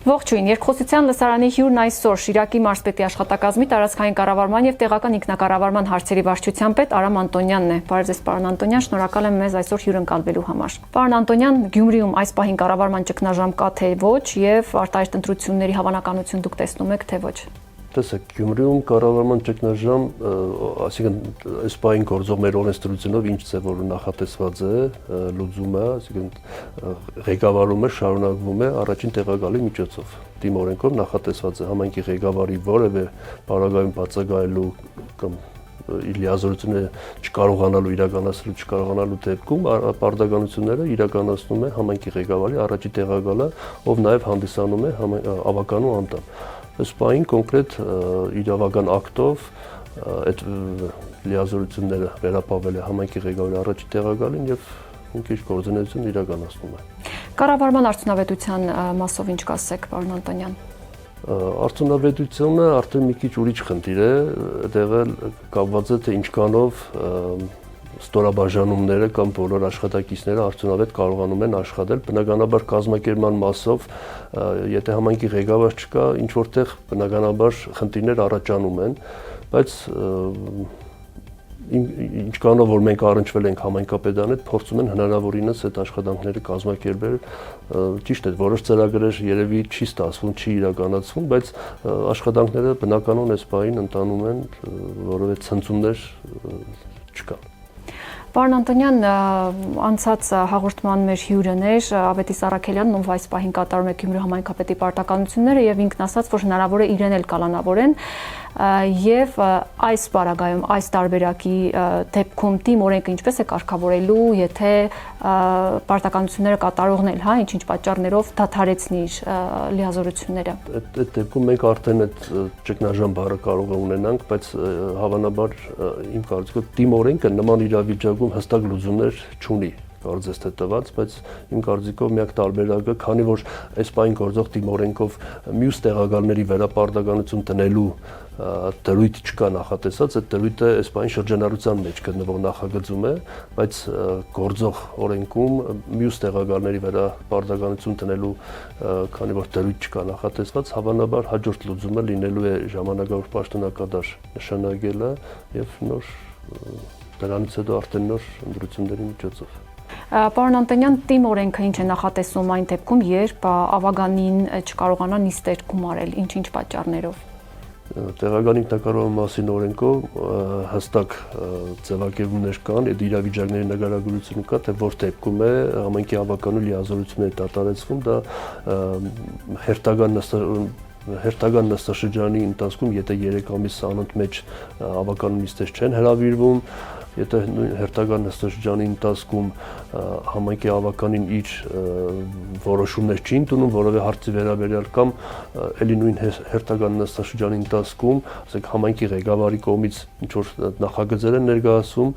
Ողջույն, երկխոսության լսարանի հյուրն այսօր Շիրակի մարզպետի աշխատակազմի տարածքային կառավարման եւ տեղական ինքնակառավարման հարցերի վարչության պետ Արամ Անտոնյանն է։ Բարև ձեզ, պարոն Անտոնյան, շնորհակալ եմ մեզ այսօր հյուրընկալվելու համար։ Պարոն Անտոնյան, Գյումրիում այս պահին կառավարման ճգնաժամ կա թե ոչ եւ արտահայտ ընտրությունների հավանականություն դուք տեսնում եք թե ոչ։ Տեսեք, Գյումրիում կառավարման ճգնաժամ, այսինքն այս պահին գործող մեր օրենսդրությունով ինչ է, որ նախատեսված է, լուծում է, այսինքն ղեկավարումը շարունակվում է առաջին տեղակալի միջոցով։ Դիմօրենքով նախատեսված է համայնքի ղեկավարի որևէ պարագայում բացակայելու կամ իր լիազորությունը չկարողանալու դեպքում պարտականությունները իրականացնում է համայնքի ղեկավարի առաջի տեղակալը, ով նաև հանդիսանում է ավականու անդամ։ Այս պահին կոնկրետ իրավական ակտով այդ լիազորությունները վերապավել է համայնքի ղեկավարի առաջի տեղակալին եւ ինքը իր գործունեությունն իրականացնում է։ Կառավարման արդյունավետության մասով ինչ կասեք, պարոն Անտոնյան։ Արդյունավետությունը արդեն մի քիչ ուրիշ խնդիր է, այդտեղ էլ կապված է թե ինչքանով ստորաբաժանումները կամ բոլոր աշխատակիցները արդյունավետ կարողանում են աշխատել, բնականաբար կազմակերպման մասով, եթե համայնքի ղեկավար չկա, ինչ որտեղ բնականաբար խնդիրներ առաջանում են, բայց ինչքանով որ մենք առնչվել ենք համայնքապետարան հետ, փորձում են հնարավորինս այդ աշխատանքները կազմակերպել, ճիշտ է, որոշ ծրագրեր երևի չի ստացվում, չի իրականացվում, բայց աշխատանքները բնականon այս պահին ընթանում են, որովհետեւ ցնցումներ չկան։ Պարոն Անտոնյան, անցած հաղորդման մեր հյուրն էր Ավետիս Առաքելյանն, ով այս պահին կատարում է Գյումրի համայնքապետի պարտականությունները եւ ինքն ասաց, որ հնարավոր է իրեն էլ կալանավորեն եւ այս պարագայում, այս տարբերակի դեպքում թիմ օրենքը ինչպես է կարգավորելու, եթե պարտականությունները կատարողն էլ, հա, ինչ-ինչ պատճառներով դադարեցնի իր լիազորությունները։ Այդ դեպքում մենք արդեն այդ ճգնաժամ բառը կարող է ունենանք, բայց հավանաբար իմ կարծիքով թիմ օրենքը նման իրավիճակում հստակ լուծումներ չունի, կարծես թե տված, բայց իմ կարծիքով միակ տարբերակը, քանի որ այս պահին գործող դիմօրենքով մյուս տեղակալների վերապարտականություն տնելու դրույթ չկա նախատեսած, այդ դրույթը այս պահին շրջանառության մեջ գտնվող նախագծում է, բայց գործող օրենքում մյուս տեղակալների վերապարտականություն տնելու, քանի որ դրույթ չկա նախատեսված, հավանաբար հաջորդ լուծումը լինելու է ժամանակավոր պաշտոնակատար նշանակելը եւ նոր դրանից հետո արդեն նոր ընտրությունների միջոցով։ Պարոն Անտոնյան, թիմ օրենքը ինչ է նախատեսում այն դեպքում, երբ ավագանին չկարողանա նիստեր գումարել, ինչ-ինչ պատճառներով։ Տեղական ինքնակառավարման մասին օրենքով հստակ ձևակերպումներ կան, այդ իրավիճակների նկարագրությունը կա, թե որ դեպքում է համայնքի ավականու լիազորությունները դադարեցվում, դա հերթական նստաշրջանի ընթացքում, եթե 3 ամիս անընդմեջ ավականու նիստեր չեն հրավիրվում, եթե հերթական նստաշրջանի ընթացքում համայնքի ավականին իր որոշումներ չի ընդունում որևէ հարցի վերաբերյալ կամ էլի նույն հերթական նստաշրջանի ընթացքում, ասենք համայնքի ղեկավարի կողմից ինչ որ նախագծեր են ներկայացում,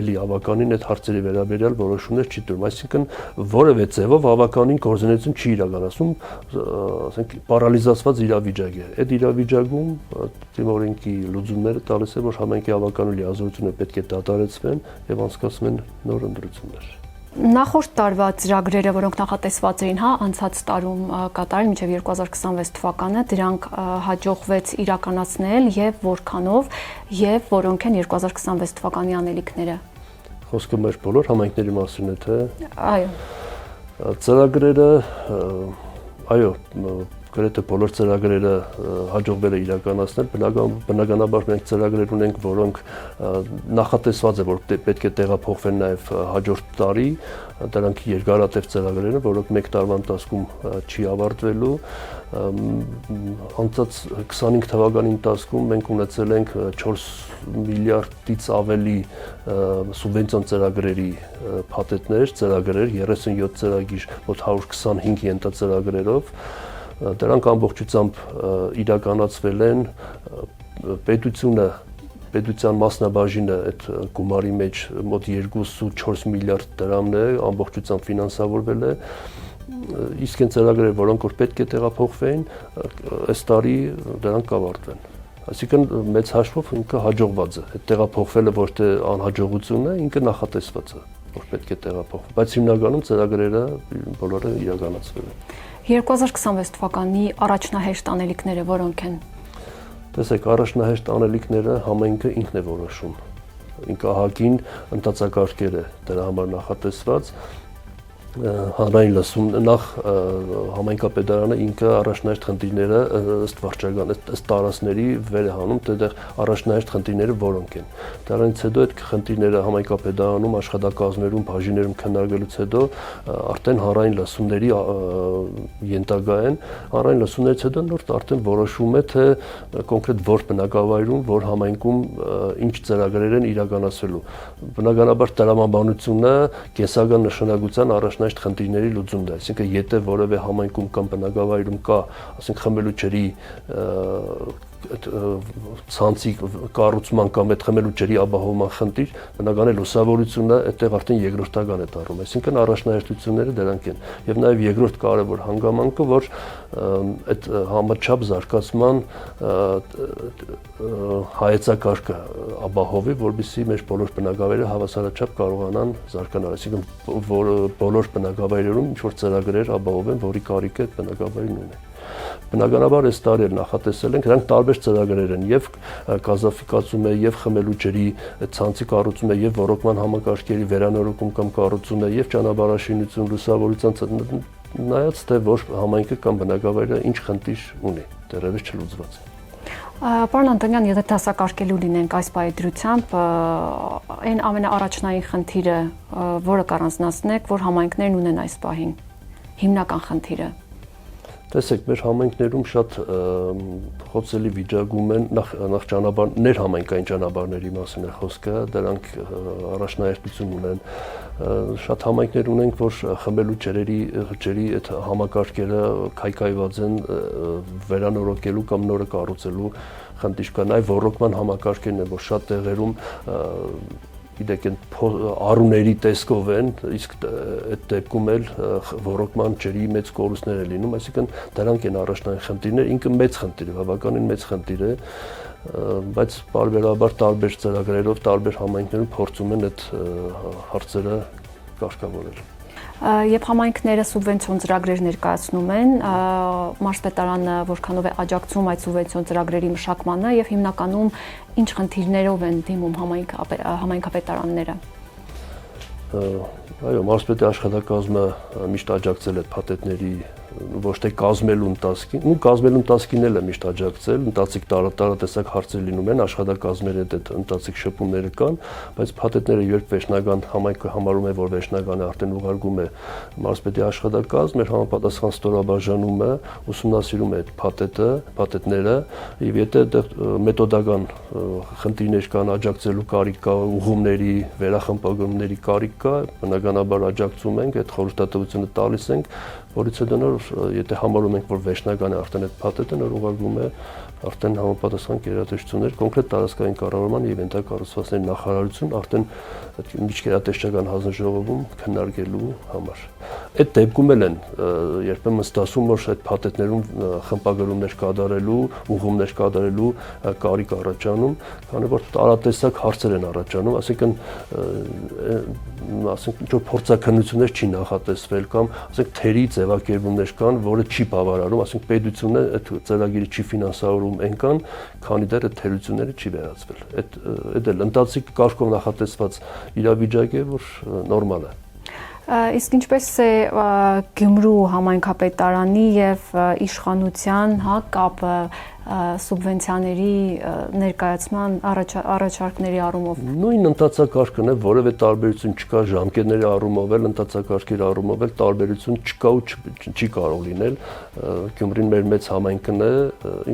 էլի ավականին այդ հարցերի վերաբերյալ որոշումներ չի տվում, այսինքն որևէ ձևով ավականին գործունեություն չի իրականացնում, ասենք պարալիզացված իրավիճակ է։ Այդ իրավիճակում դիմօրենքի լուծումները տալիս է, որ համայնքի ավականու լիազորությունը պետք է դադարեցվեն եւ անցկացվեն նոր ընտրություններ։ Նախորդ տարվա ծրագրերը, որոնք նախատեսված էին, հա, անցած տարում կատարել մինչև 2026 թվականը, դրանք հաջողվեց իրականացնել եւ որքանով եւ որոնք են 2026 թվականի անելիքները։ Խոսքը մեր բոլոր համայնքների մասին է, թե։ Այո։ Ծրագրերը, այո, գրեթե բոլոր ծրագրերը հաջողվել է իրականացնել, բնականաբար մենք ծրագրեր ունենք, որոնք նախատեսված է, որ պետք է տեղափոխվեն նաև հաջորդ տարի, դրանք երկարատև ծրագրեր են, որոնք մեկ տարվա ընթացքում չի ավարտվելու, անցած 25 թվականի ընթացքում մենք ունեցել ենք 4 միլիարդից ավելի սուբվենցիոն ծրագրերի փաթեթներ, ծրագրեր, 37 ծրագիր, մոտ 125 ենթածրագրերով, դրանք ամբողջությամբ իրականացվել են, պետության մասնաբաժինը այդ գումարի մեջ մոտ 2.4 միլիարդ դրամն է, ամբողջությամբ ֆինանսավորվել է, իսկ այն ծրագրերը, որոնք որ պետք է տեղափոխվեն, այս տարի դրանք կավարտվեն։ Այսինքն մեծ հաշվով ինքը հաջողված է, այդ տեղափոխվելը ոչ թե անհաջողություն է, ինքը նախատեսված է, որ պետք է տեղափոխվի, բայց հիմնականում ծրագրերը բոլորը իրականացվել են։ 2026 թվականի առաջնահերթ անելիքները որոնք են։ Տեսեք, առաջնահերթ անելիքները համայնքը ինքն է որոշում։ Ինքահակին ընթացակարգեր է դրա համար նախատեսված հանրային լսում նախ համայնքապետարանը ինքը առաջնահերթ խնդիրները ըստ վարչական ըստ տարածքների վեր է հանում այդտեղ առաջնահերթ խնդիրները որոնք են դրանից հետո այդ խնդիրները համայնքապետարանում աշխատակազմերում բաժիներում քննարկելուց հետո արդեն հանրային լսումների ենթակա են հանրային լսումներից հետո նոր արդեն որոշում է թե կոնկրետ որ բնակավայրում որ համայնքում ինչ ծրագրեր են իրականացվելու բնականաբար տրամաբանությունը կենսական նշանակության առաջնահերթ խնդիրների լուծումն է, այսինքն եթե որևէ համայնքում կամ բնակավայրում կա, ասենք խմելու ջրի ցանցի կառուցման կամ այդ խմելու ջրի ապահովման խնդիր, բնական է լուսավորությունը այդտեղ արդեն երկրորդական է դառնում, այսինքն առաջնահերթությունները դրանք են։ Եվ նաև երկրորդ կարևոր հանգամանքը, որ այդ համաչափ զարգացման հայեցակարգը ապահովի, որպեսզի մեր բոլոր բնակավայրերը հավասարաչափ կարողանան զարգանալ, այսինքն բոլոր բնակավայրերում ինչ որ ծրագրեր ապահովեն, որի կարիք է այդ բնակավայրն ունի։ Բնականաբար այս տարի նախատեսել ենք, դրանք տարբեր ծրագրեր են եւ գազաֆիկացում է եւ խմելու ջրի ցանցի կառուցում է եւ ոռոգման համակարգերի վերանորոգում կամ կառուցում է եւ ճանապարհաշինություն, լուսավորության նայած թե որ համայնքը կամ բնակավայրը ինչ խնդիր ունի, դեռևս չլուծված։ Պարոն Անտոնյան, եթե դասակարգելու լինենք այս պայծրությամբ, այն ամենաառաջնային խնդիրը, որը կառանձնացնեք, որ համայնքներն ունեն այս պահին, հիմնական խնդիրը։ Տեսեք, մեր համայնքներում շատ խոցելի վիճակում են նախ ճանապարհներ համայնքային ճանապարհների մասին է խոսքը, դրանք առաջնահերթություն ունեն։ Շատ համայնքներ ունենք, որ խմելու ջրերի այդ համակարգերը քայքայված են վերանորոգելու կամ նորը կառուցելու խնդիր կա։ Նաև ոռոգման համակարգերն են, որ շատ տեղերում գիտեք առուների տեսքով են, իսկ այդ դեպքում էլ ոռոգման ջրի մեծ կորուստներ են լինում, այսինքն դրանք են առաջնային խնդիրներ, ինքը մեծ խնդիր է, բավականին մեծ խնդիր է, բայց բարբերաբար տարբեր ծրագրերով տարբեր համայնքներում փորձում են այդ հարցերը կարգավորել։ Երբ համայնքները սուբվենցիոն ծրագրեր ներկայացնում են, մարզպետարանը որքանով է աջակցում այդ սուբվենցիոն ծրագրերի մշակմանը եւ հիմնականում ինչ խնդիրներով են դիմում համայնքապետարանները։ Այո, մարզպետի աշխատակազմը միշտ աջակցել է փաթեթների ոչ թե կազմելու ընթացքին, ու կազմելու ընթացքին էլ է միշտ աջակցել, ընթացիկ տարատեսակ հարցեր լինում են, աշխատակազմերի հետ ընթացիկ շփումները կան, բայց փաթեթները երբ վերջնական համայնքը համարում է, որ վերջնականը արդեն ուղարկում է մարզպետի աշխատակազմ, մեր համապատասխան ստորաբաժանումը ուսումնասիրում է այդ փաթեթները, եւ եթե մեթոդական խնդիրներ կան, աջակցելու կարիք կա, ուղղումների, վերախմբագրումների կարիք կա, բնականաբար աջակցում ենք, այդ խորհրդատվությունը տալիս ենք, որից հետո նոր եթե համարում ենք, որ վերջնական է արդեն այդ փաթեթը նոր ուղարկվում է արդեն համապատասխան գերատեսչություններ, կոնկրետ տարածքային կառավարման եւ ենթակառուցվածքների նախարարություն արդեն միջգերատեսչական հանձնաժողովում քննարկելու համար։ Այդ դեպքում էլ են երբեմն ստացվում, որ այդ փաթեթներում խմբագրումներ կատարելու, ուղղումներ կատարելու կարիք առաջանում, քանի որ տարատեսակ հարցեր են առաջանում, ասենք ինչ որ փորձաքննություններ չի նախատեսվել կամ ասենք թերի ձևակերպումներ կան, որը չի բավարարում, ասենք պետությունը այդ ծրագիրը չի ֆինանսավորում այնքան, քանի դեռ այդ թերությունները չի վերացվել։ Այդ էլ ընթացիկ կարգով նախատեսված իրավիճակ է, որ նորմալ է։ Իսկ ինչպես է Գյումրու համայնքապետարանի եւ իշխանության կապը սուբվենցիաների ներկայացման առաջարկների առումով։ Նույն ընթացակարգն է, որևէ տարբերություն չկա ժամկետների առումով էլ, ընթացակարգերի առումով էլ տարբերություն չկա ու չի կարող լինել։ Գյումրին մեր մեծ համայնքն է,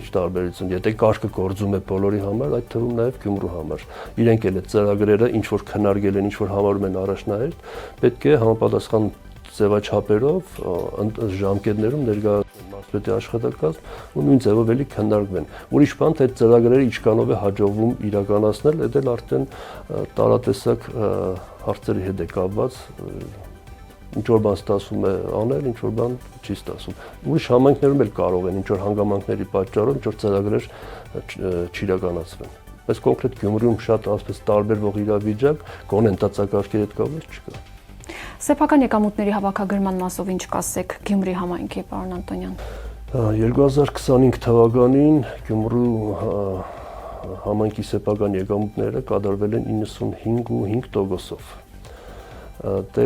ինչ տարբերություն։ Եթե կարգը գործում է բոլորի համար, այդ թվում նաև Գյումրու համար։ Իրենք էլ այդ ծրագրերը ինչ որ քննարկել են, ինչ որ համարում են առաջնահերթ, պետք է համապատասխան ձևաչափերով ժամկետներում ներկայացնել մարզպետի աշխատակազմ ու նույն ձևով էլի քննարկվեն։ Ուրիշ բան թե ծրագրերը ինչքանով է հաջողվում իրականացնել, դա էլ արդեն տարատեսակ հարցերի հետ է կապված, ինչ որ բան ստացվում է անել, ինչ որ բան չի ստացվում։ Ուրիշ համայնքներում էլ կարող են ինչ որ հանգամանքների պատճառով ինչ որ ծրագրեր չիրականացվեն։ Բայց կոնկրետ Գյումրիում շատ ասես տարբերվող իրավիճակ, գոնե ընթացակարգերի հետ կապված չկա։ Սեփական եկամուտների հավաքագրման մասով ինչ կասեք Գյումրի համայնքի, պարոն Անտոնյան։ 2025 թվականին Գյումրու համայնքի սեփական եկամուտները կատարվել են 95.5%-ով։ Դե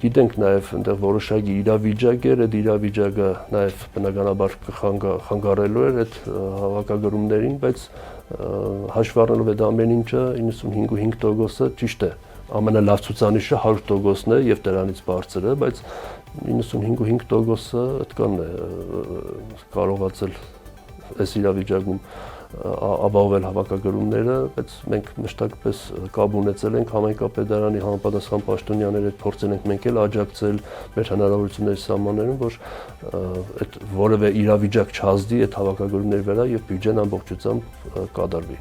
գիտենք նաև այնտեղ որոշակի իրավիճակ էր, այդ իրավիճակը նաև բնականաբար խանգարելու էր այդ հավաքագրումներին, բայց հաշվառնելով այդ ամեն ինչը 95.5%-ը ճիշտ է, ամենալավ ցուցանիշը 100%-ն է եւ դրանից բարձր է, բայց 95.5%-ը այդքան է կարողացել այս իրավիճակում ապահովել հավաքագրումները, բայց մենք մշտապես կապ ունեցել ենք համայնքապետարանի համապատասխան պաշտոնյաների հետ, փորձել ենք մենք էլ աջակցել մեր հնարավորությունների սահմաններում, որ այդ որևէ իրավիճակ չհասնի այդ հավաքագրումների վրա եւ բյուջեն ամբողջությամբ կատարվի։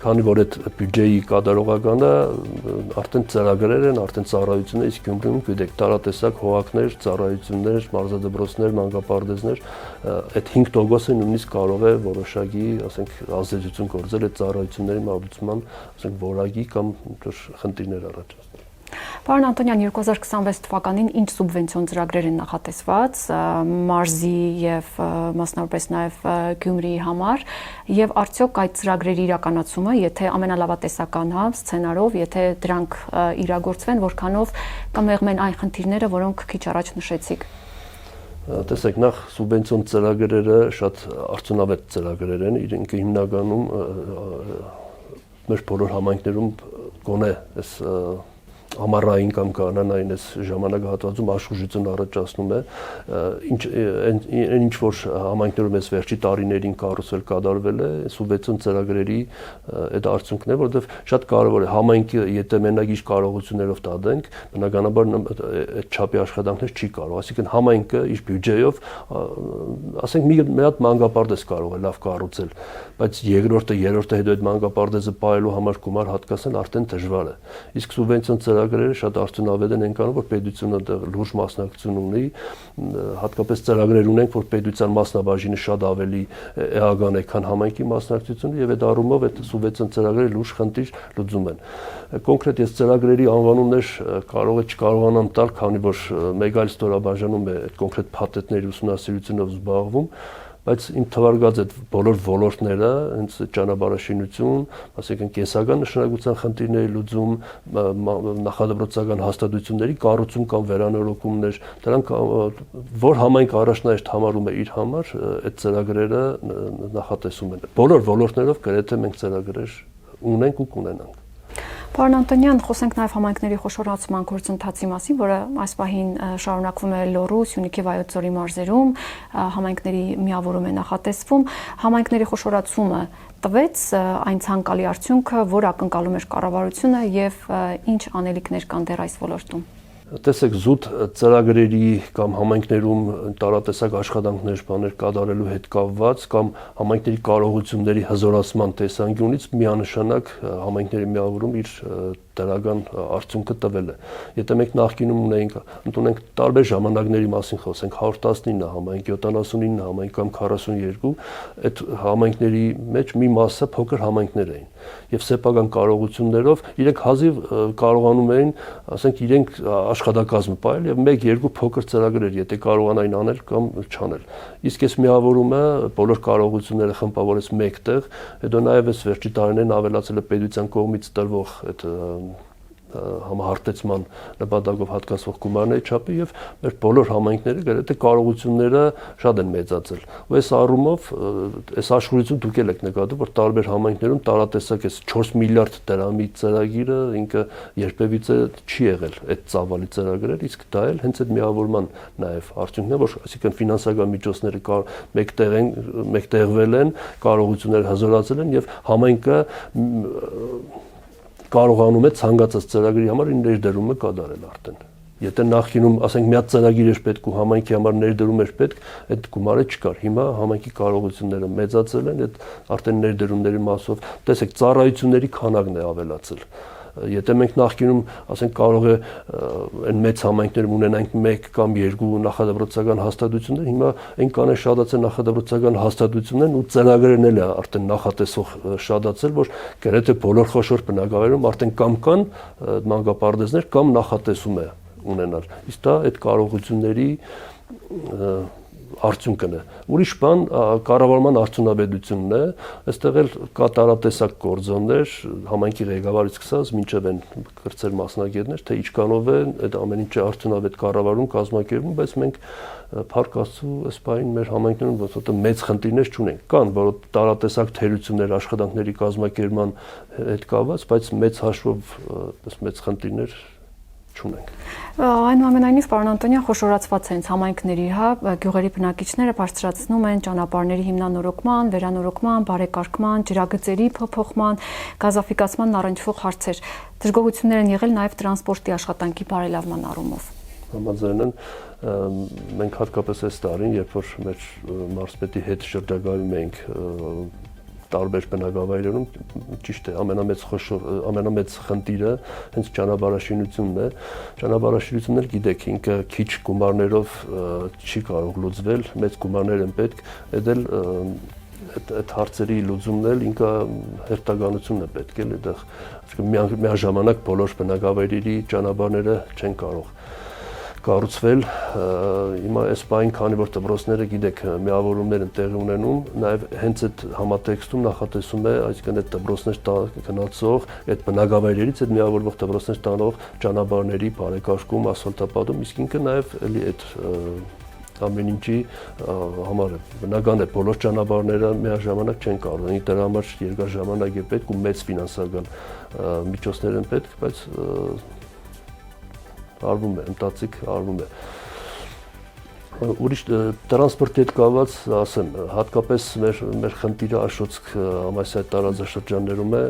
Քանի որ այդ բյուջեի կատարողականը արդեն ծրագրեր են, արդեն ծառայություններ, իսկ Գյումրիում գիտեք տարատեսակ հողակներ, ծառայություններ, մարզադպրոցներ, մանկապարտեզներ, այդ 5%-ը նույնիսկ կարող է որոշակի, ասենք, ազդեցություն գործել այդ ծառայությունների մատուցման, ասենք, որակի կամ խնդիրներ առաջացնել։ Պարոն Անտոնյան, 2026 թվականին ինչ սուբվենցիոն ծրագրեր են նախատեսված մարզի եւ մասնավորապես նաեւ Գյումրիի համար եւ արդյոք այդ ծրագրերի իրականացումը, եթե ամենալավատեսական սցենարով, եթե դրանք իրագործվեն, որքանով կմեղմեն այն խնդիրները, որոնք քիչ առաջ նշեցիք։ Տեսեք, նախ սուբվենցիոն ծրագրերը շատ արդյունավետ ծրագրեր են, իրենք հիմնականում մեր բոլոր համայնքներում գոնե այս ամառային կամ կանանային այս ժամանակահատվածում աշխուժություն առաջացնում է, ինչ որ համայնքներում այս վերջի տարիներին կառուցվել կատարվել է, սուբվենցիոն ծրագրերի այդ արդյունքն է, որովհետև շատ կարևոր է համայնքը, եթե մենակ իր կարողություններով տադենք, բնականաբար այդ չափի աշխատանքներ չի կարող, այսինքն համայնքը իր բյուջեով, ասենք մի հատ մանկապարտեզ կարող է լավ կառուցել, բայց երկրորդը, երրորդը հետո այդ մանկապարտեզը պահելու համար գումար հատկացնել արդեն դժվար է։ Իսկ սուբվենցիոն ծրագրերը շատ արդյունավետ են այնքանով, որ պետությունը լուրջ մասնակցություն ունի, հատկապես ծրագրեր ունենք, որ պետության մասնաբաժինը շատ ավելի էական է, քան համայնքի մասնակցությունը, եւ այդ առումով այդ սուբվենցիոն ծրագրերը լուրջ խնդիր լուծում են։ Կոնկրետ ես ծրագրերի անվանումներ կարող է չկարողանամ տալ, քանի որ մեկ այլ ստորաբաժանում է այդ կոնկրետ փաթեթների ուսումնասիրությունով զբաղվում, բայց իմ թվարկած այդ բոլոր ոլորտները, հենց ճանապարհաշինություն, ասենք կենսական նշանակության խնդիրների լուծում, նախադպրոցական հաստատությունների կառուցում կամ վերանորոգումներ, դրանք որ համայնք առաջնահերթ համարում է իր համար, այդ ծրագրերը նախատեսում են։ Բոլոր ոլորտներով գրեթե մենք ծրագրեր ունենք ու կունենանք։ Պարոն Անտոնյան, խոսենք նաև համայնքների խոշորացման գործընթացի մասին, որը այս պահին շարունակվում է Լոռու, Սյունիքի, Վայոց ձորի մարզերում, համայնքների միավորում է նախատեսվում։ Համայնքների խոշորացումը տվեց այն ցանկալի արդյունքը, որ ակնկալում էր կառավարությունը եւ ինչ անելիքներ կան դեռ այս ոլորտում։ Տեսեք, զուտ ծրագրերի կամ համայնքներում տարատեսակ աշխատանքներ բաներ կատարելու հետ կապված կամ համայնքների կարողությունների հզորացման տեսանկյունից միանշանակ համայնքների միավորում իր դրական արդյունքը տվել է։ Եթե մենք նախկինում ունենք տարբեր ժամանակների մասին խոսենք, 119 համայնք, 79 համայնք կամ 42, այդ համայնքների մեջ մի մասը փոքր համայնքներ էին եւ սեփական կարողություններով իրենք հազիվ կարողանում էին, ասենք, իրենք աշխատակազմը պահել եւ 1-2 փոքր ծրագրեր, եթե կարողանային անել կամ չանել։ Իսկ այս միավորումը բոլոր կարողությունները խմբավորեց մեկտեղ, հետո նաեւ այս վերջի տարիներին ավելացել է պետության կողմից տրվող այդ համահարտեցման նպատակով հատկացվող գումարների չափը եւ մեր բոլոր համայնքները գրեթե կարողությունները շատ են մեծացել։ Ու այս առումով այս աշխուժություն դուք եք նկատում, որ տարբեր համայնքներում տարատեսակ էս 4 միլիարդ դրամի ծրագիրը ինքը երբևիցե չի եղել այդ ծավալի ծրագրեր, իսկ դա էլ հենց այդ միավորման նաեւ արդյունքն է, որ այսինքն ֆինանսական միջոցները մեկտեղվել են, կարողությունները հզորացել են եւ համայնքը կարողանում է ցանկացած ծրագրի համար իր ներդրումը կատարել արդեն։ Եթե նախկինում, ասենք, մի հատ ծրագիր էր պետք ու համայնքի համար ներդրում էր պետք, այդ գումարը չկար։ Հիմա համայնքի կարողությունները մեծացել են, այդ արդեն ներդրումների մասով, տեսեք, ծառայությունների քանակն է ավելացել։ Եթե մենք նախկինում, ասենք, կարող է այն մեծ համայնքներում ունենանք 1 կամ 2 նախադպրոցական հաստատություններ, հիմա այնքան է շատացել նախադպրոցական հաստատություններն ու ծրագրերն էլ արդեն նախատեսող շատացել, որ գրեթե բոլոր խոշոր բնակավայրերում արդեն կամ կան մանկապարտեզներ կամ նախատեսում է ունենալ։ Իսկ դա այդ կարողությունների արդյունքն է։ Ուրիշ բան կառավարման արդյունավետությունն է, այստեղ էլ կա տարատեսակ գործոններ, համայնքի ղեկավարից սկսած մինչև այն կրտսեր մասնագետներ, թե ինչքանով է այդ ամեն ինչը արդյունավետ կառավարում, կազմակերպում, բայց մենք փառք Աստծո այս բանին մեր համայնքներում որտեղ մեծ խնդիրներ չունենք։ Կան որ տարատեսակ թերություններ աշխատանքների կազմակերպման հետ կապված, բայց մեծ հաշվով մեծ խնդիրներ չունենք։ Այնուամենայնիվ, պարոն Անտոնյան, խոշորացված են համայնքների, գյուղերի բնակիչները բարձրացնում են ճանապարհների հիմնանորոգման, վերանորոգման, բարեկարգման, ջրագծերի փոփոխման, գազաֆիկացման առնչվող հարցեր։ Դժգոհություններ են եղել նաև տրանսպորտի աշխատանքի բարելավման առումով։ Համաձայն են, մենք հատկապես այս տարին, երբ որ մեր մարզպետի հետ շրջագայում ենք տարբեր բնակավայրերում, ճիշտ է, ամենամեծ խնդիրը հենց ճանապարհաշինությունն է։ Ճանապարհաշինությունն էլ գիտեք, ինքը քիչ գումարներով չի կարող լուծվել, մեծ գումարներ են պետք, այդ հարցերի լուծումն էլ ինքը հերթականությունն է պետք է, այդտեղ միաժամանակ բոլոր բնակավայրերի ճանապարհները չեն կարող կառուցվել, հիմա այս բային, քանի որ դպրոցները գիտեք միավորումներ են տեղի ունենում, նաև հենց այդ համատեքստում նախատեսում է, այսինքն այդ դպրոցներ գնացող, այդ բնակավայրերից այդ միավորվող դպրոցներ տանող ճանապարհների բարեկարգում, ասֆալտապատում, իսկ ինքը նաև էլի այդ ամեն ինչի համար է։ Բնական է, բոլոր ճանապարհները միաժամանակ չեն կարող, դրա համար երկար ժամանակ է պետք ու մեծ ֆինանսական միջոցներ են պետք, բայց արվում է, ընթացիկ արվում է։ Ուրիշ տրանսպորտի հետ կապված, ասեմ, հատկապես մեր խնդիրը Աշոտսկ Ամասիայի տարածաշրջաններում է,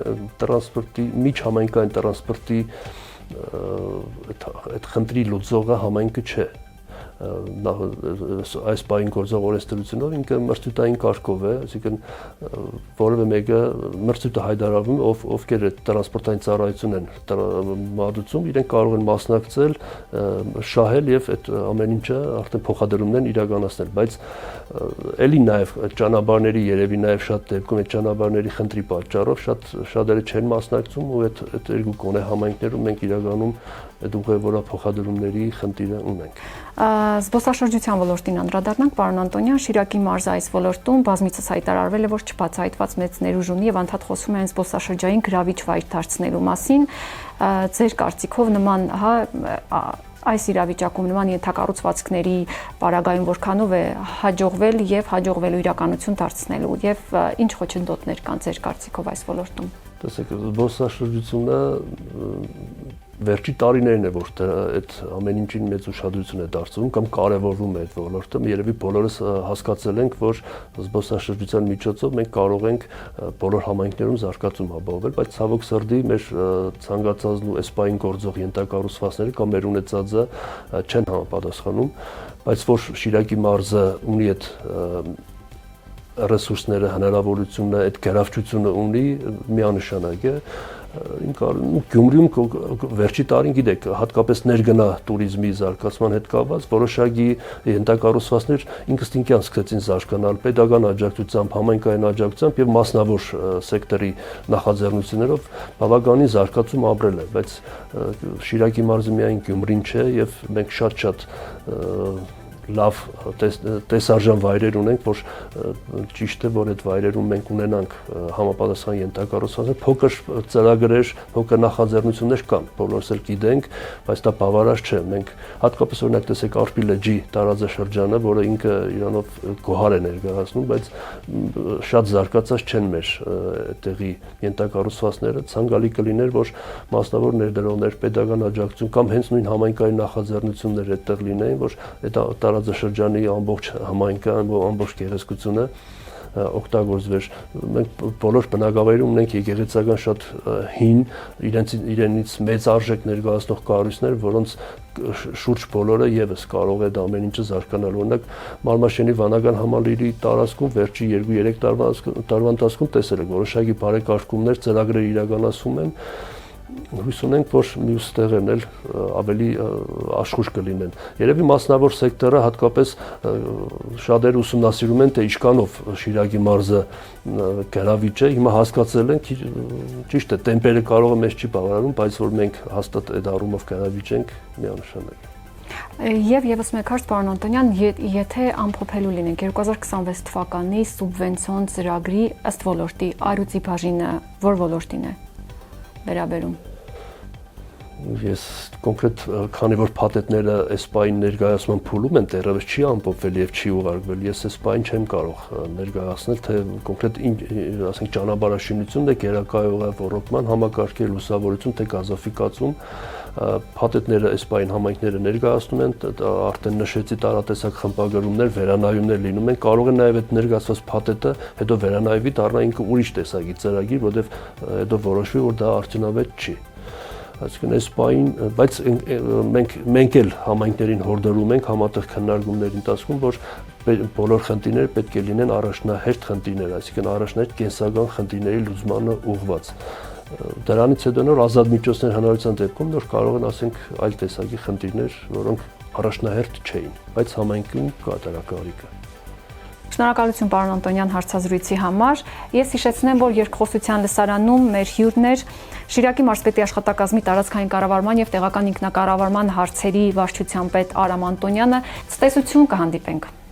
տրանսպորտի միջհամայնքային տրանսպորտի այդ խնդրի լուծողը համայնքը չէ։ Այս բային գործող օրենսդրությունով ինքը մրցութային կարգով է, այսինքն որևէ մեկը մրցույթը հայտարարվում է, ովքեր այդ տրանսպորտային ծառայություն են մատուցում, իրենք կարող են մասնակցել, շահել եւ այդ ամեն ինչը արդեն փոխադրումն են իրականացնել, բայց էլի նաեւ ճանապարհների երևի նաեւ շատ դեպքում այդ ճանապարհների խնդրի պատճառով շատերը չեն մասնակցում ու այդ երկու կոնե համայնքներում մենք իրականում այդ ուղևորափոխադրումների խնդիրը ունենք։ Զբոսաշրջության ոլորտին անդրադառնանք, պարոն Անտոնյան, Շիրակի մարզը այս ոլորտում բազմիցս հայտարարվել է, որ չբացահայտված մեծ ներուժ ունի եւ անդադ խոսում են զբոսաշրջային գրավիչ վայր դարձնելու մասին։ Ձեր կարծիքով նման, այս իրավիճակում նման ենթակառուցվածքների պարագայում որքանով է հաջողվել եւ հաջողվելու իրականություն դարձնելու եւ ինչ խոչընդոտներ կան ձեր կարծիքով այս ոլորտում։ Տեսեք, զբոսաշրջությունը վերջի տարիներն է, որ այդ ամեն ինչին մեծ ուշադրություն է դարձվում կամ կարևորվում է այդ ոլորտը։ Երևի բոլորս հասկացել ենք, որ զբոսաշրջության միջոցով մենք կարող ենք բոլոր համայնքներում զարգացում ապահովել, բայց ցավոք սրտի մեր ցանկացածն ու էսպային գործող ենթակառուցվածքները կամ մեր ունեցածը չեն համապատասխանում, բայց որ Շիրակի մարզը ունի այդ ռեսուրսները, հնարավորությունը, այդ գրավչությունը ունի, միանշանակ է։ Գյումրիում վերջի տարին գիտեք, հատկապես ներգնա туриզմի զարգացման հետ կապված որոշակի ենթակառուցվածքներ ինքնստինքյան սկսեցին զարգանալ պետական աջակցությամբ, համայնքային աջակցությամբ եւ մասնավոր սեկտորի նախաձեռնություններով բավականին զարգացում ապրել է, բայց Շիրակի մարզը միայն Գյումրին չէ եւ մենք շատ լավ տեսարժան վայրեր ունենք, որ ճիշտ է, որ այդ վայրերում մենք ունենանք համապատասխան ենթակառուցվածքներ, փոքր ծրագրեր, փոքր նախաձեռնություններ կան, բոլորս էլ գիտենք, բայց դա բավարար չէ։ Մենք հատկապես օրինակ տեսեք Արփի լճի տարածաշրջանը, որը ինքը իրանով գոհար է ներկայացնում, բայց շատ զարգացած չեն մեր այդտեղի ենթակառուցվածքները, ցանկալի կլիներ, որ մասնավոր ներդրողներ, պետական աջակցություն կամ հենց նույն համայնքային նախաձեռնություններ այդտեղ լինեին, որ այդ տարածաշրջանի ամբողջ համայնքը, ամբողջ գեղեցկությունը օգտագործվեր։ Մենք բոլոր բնակավայրում ունենք եկեղեցական շատ հին, իրենից մեծ արժեք ներկայացնող կառույցներ, որոնց շուրջ բոլորը եւս կարող է դա ամեն ինչը զարգանալ։ Օրինակ Մարմաշենի վանական համալիրի տարածքում վերջի 2-3 տարվա ընթացքում տեսել եք որոշակի բարեկարգումներ, ծրագրեր իրականացում են հույս ունենք, որ մյուս տեղերն էլ ավելի աշխույժ կլինեն։ Երևի մասնավոր սեկտորը հատկապես շատերը ուսումնասիրում են, թե ինչքանով Շիրակի մարզը գրավիչ է, հիմա հասկացել ենք, ճիշտ է, տեմպերը կարող է մեզ չի բավարարում, բայց որ մենք հաստատ այդ առումով գրավիչ ենք, միանշանակ։ Եվ եւս մեկ հարց, պարոն Անտոնյան, եթե ամփոփելու լինենք 2026 թվականի սուբվենցիոն ծրագրի ըստ ոլորտի առյուծի բաժինը որ ոլորտին է վերաբերում։ Ես կոնկրետ քանի որ փաթեթները այս պահին ներկայացման փուլում են, դեռևս չի ամփոփվել եւ չի ուղարկվել, ես այս պահին չեմ կարող ներկայացնել, թե կոնկրետ ասենք ճանապարհաշինությունն է, գերակայողը ռոռոկման համակարգի լուսավորություն, թե գազաֆիկացում, փաթեթները այս պահին համայնքները ներկայացնում են, արդեն նշեցի տարատեսակ խմբագրումներ, վերանայումներ լինում են, կարող է նաեւ այդ ներկայացված փաթեթը հետո վերանայվի դառնա ինքը ուրիշ տեսակի ծրագիր, որովհետեւ հետո որոշվի, որ դա արդյունավետ չի։ Այսինքն այս պահին, բայց մենք էլ համայնքներին հորդորում ենք համատեղ քննարկումների ընթացքում, որ բոլոր խնդիրները պետք է լինեն առաջնահերթ խնդիրներ, այսինքն առաջնահերթ կենսական խնդիրների լուծմանը ուղղված։ Դրանից հետո նոր ազատ միջոցներ հնարավորության դեպքում նոր կարող են ասենք այլ տեսակի խնդիրներ, որոնք առաջնահերթ չէին, բայց համայնքում կա դրա կարիքը։ Շնորհակալություն պարոն Անտոնյան հարցազրույցի համար։ Ես հիշեցնեմ, որ երկխոսության լսարանում մեր հյուրն էր Շիրակի մարզպետի աշխատակազմի տարածքային կառավարման եւ տեղական ինքնակառավարման հարցերի վարչության պետ Արամ Անտոնյանը։ Ցտեսություն, կհանդիպենք։